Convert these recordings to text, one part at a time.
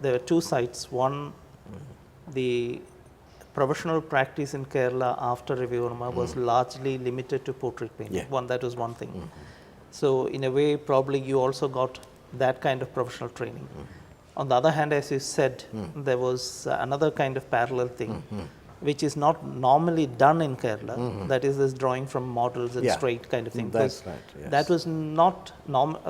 there were two sides. One, the professional practice in Kerala after Ravivarma was largely limited to portrait painting. Yeah. That was one thing. So in a way, probably you also got that kind of professional training. On the other hand, as you said, there was another kind of parallel thing, which is not normally done in Kerala. That is this drawing from models and straight kind of thing. That's right. Yes. That was not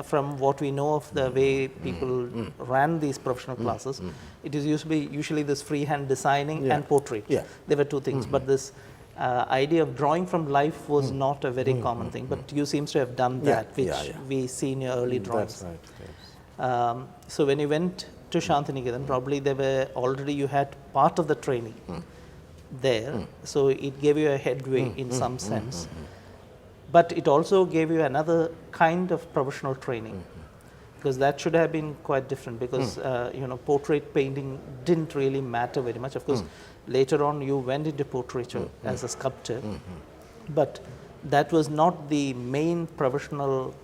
from what we know of the way people ran these professional classes. It is usually this freehand designing and portrait. Yeah. There were two things, but this idea of drawing from life was not a very common thing. But you seems to have done that, which we see in your early drawings. That's right. Yes. So when you went to Santiniketan, probably there were already you had part of the training there, so it gave you a headway in some sense. But it also gave you another kind of professional training, because that should have been quite different, because portrait painting didn't really matter very much. Of course, later on you went into portraiture as a sculptor, but that was not the main professional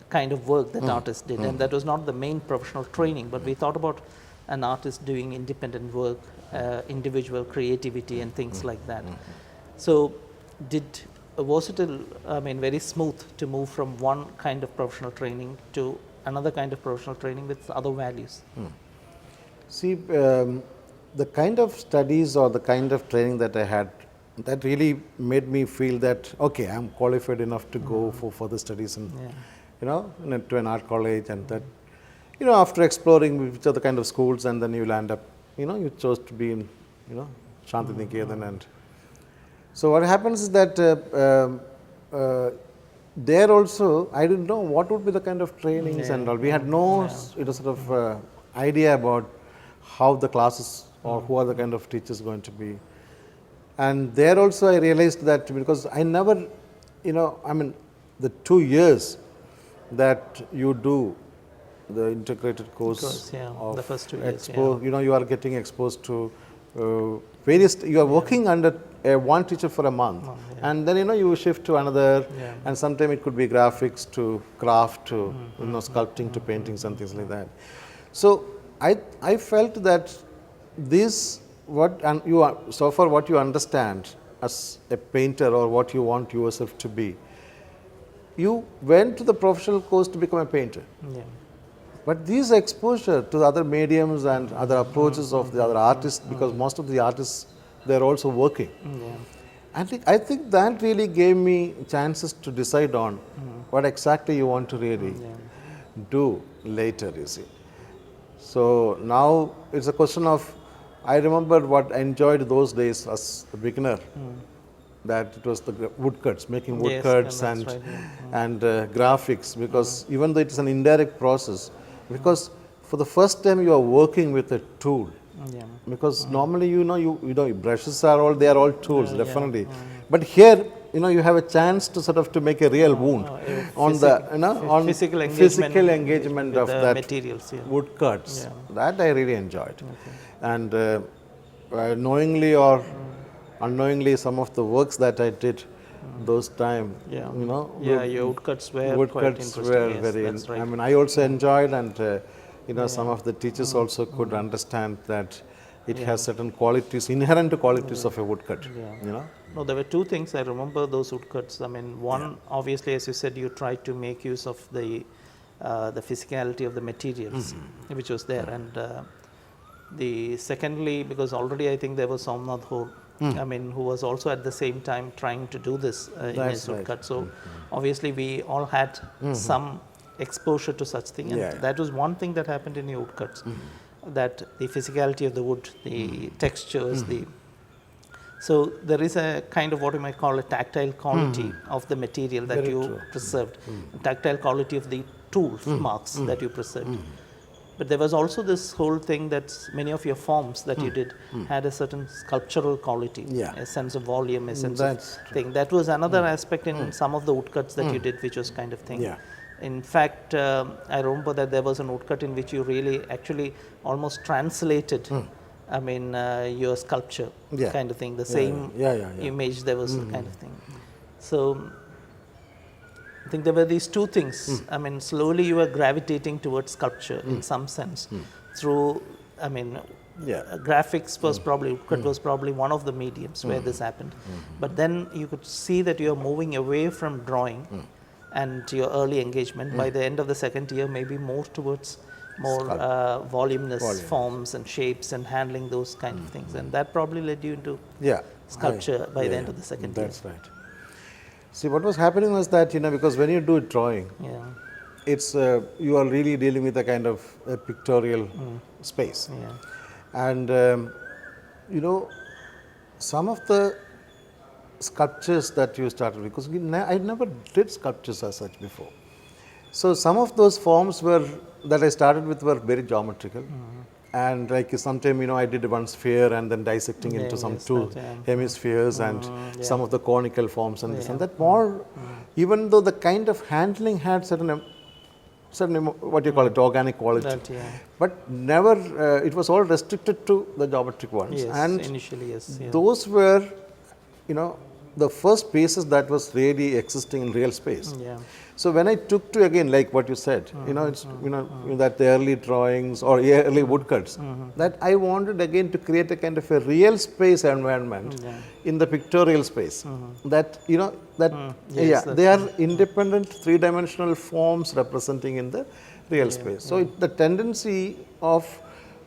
kind of work that artists did, and that was not the main professional training. But we thought about an artist doing independent work, individual creativity and things like that. So was it very smooth to move from one kind of professional training to another kind of professional training with other values? See, the kind of studies or the kind of training that I had, that really made me feel that, okay, I'm qualified enough to go for further studies and to an art college, and that, after exploring which are the kind of schools, and then you'll end up, you chose to be in, Santiniketan. And so what happens is that there also, I didn't know what would be the kind of trainings and all. We had no idea about how the classes or who are the kind of teachers going to be. And there also I realized that, because I never, the 2 years that you do the integrated course of the first 2 years, you are getting exposed to various, you are working under one teacher for a month, and then you shift to another, and sometimes it could be graphics to craft to sculpting to paintings and things like that. So I felt that this, so far what you understand as a painter or what you want yourself to be, you went to the professional course to become a painter. But this exposure to the other mediums and other approaches of the other artists, because most of the artists, they're also working. I think that really gave me chances to decide on what exactly you want to really do later, you see. So now it's a question of, I remember what I enjoyed those days as a beginner, that it was the woodcuts, making woodcuts and graphics, because even though it is an indirect process, because for the first time you are working with a tool. Because normally brushes are all tools, definitely. But here you have a chance to sort of to make a real wound on the physical engagement of that materials, woodcuts. That I really enjoyed, and knowingly or unknowingly, some of the works that I did those time, your woodcuts were quite interesting. Very. I also enjoyed, and some of the teachers also could understand that it has certain qualities, inherent qualities of a woodcut. No, there were two things I remember those woodcuts. One, obviously, as you said, you tried to make use of the physicality of the materials, which was there, and the secondly, because already I think there was Somnath who was also at the same time trying to do this in his woodcut. So obviously we all had some exposure to such thing, and that was one thing that happened in your woodcuts, that the physicality of the wood, the textures, so there is a kind of what you might call a tactile quality of the material that you preserved, tactile quality of the tool marks that you preserved. But there was also this whole thing that many of your forms that you did had a certain sculptural quality, a sense of volume, a sense of thing. That was another aspect in some of the woodcuts that you did, which was kind of thing. In fact, I remember that there was an woodcut in which you really actually almost translated, your sculpture kind of thing, the same image, there was kind of thing. So I think there were these two things. Slowly you were gravitating towards sculpture in some sense through, I mean, graphics was probably, woodcut was probably one of the mediums where this happened. But then you could see that you're moving away from drawing and your early engagement. By the end of the second year, maybe more towards more voluminous forms and shapes and handling those kind of things. And that probably led you into sculpture by the end of the second year. That's right. See, what was happening was that, you know, because when you do drawing, it's you are really dealing with a kind of a pictorial space. And, you know, some of the sculptures that you started, because I never did sculptures as such before. So some of those forms that I started with were very geometrical. And like sometime, you know, I did one sphere and then dissecting into some two hemispheres and some of the conical forms and this and that. More, even though the kind of handling had certain what you call it, organic quality, but never, it was all restricted to the geometric ones. And initially, those were, you know, the first spaces that was really existing in real space. So when I took to, again, like what you said, you know, it's, you know, that the early drawings or early woodcuts, that I wanted again to create a kind of a real space environment in the pictorial space. That, you know, that, they are independent three-dimensional forms representing in the real space. So the tendency of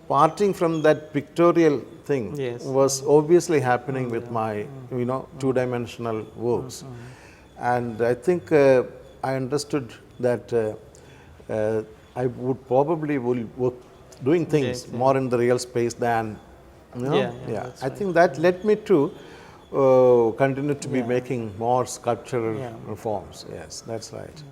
parting from that pictorial thing was obviously happening with my, you know, two-dimensional works. And I think I understood that I would probably work doing things more in the real space than, you know, I think that led me to continue to be making more sculptural forms. Yes, that's right.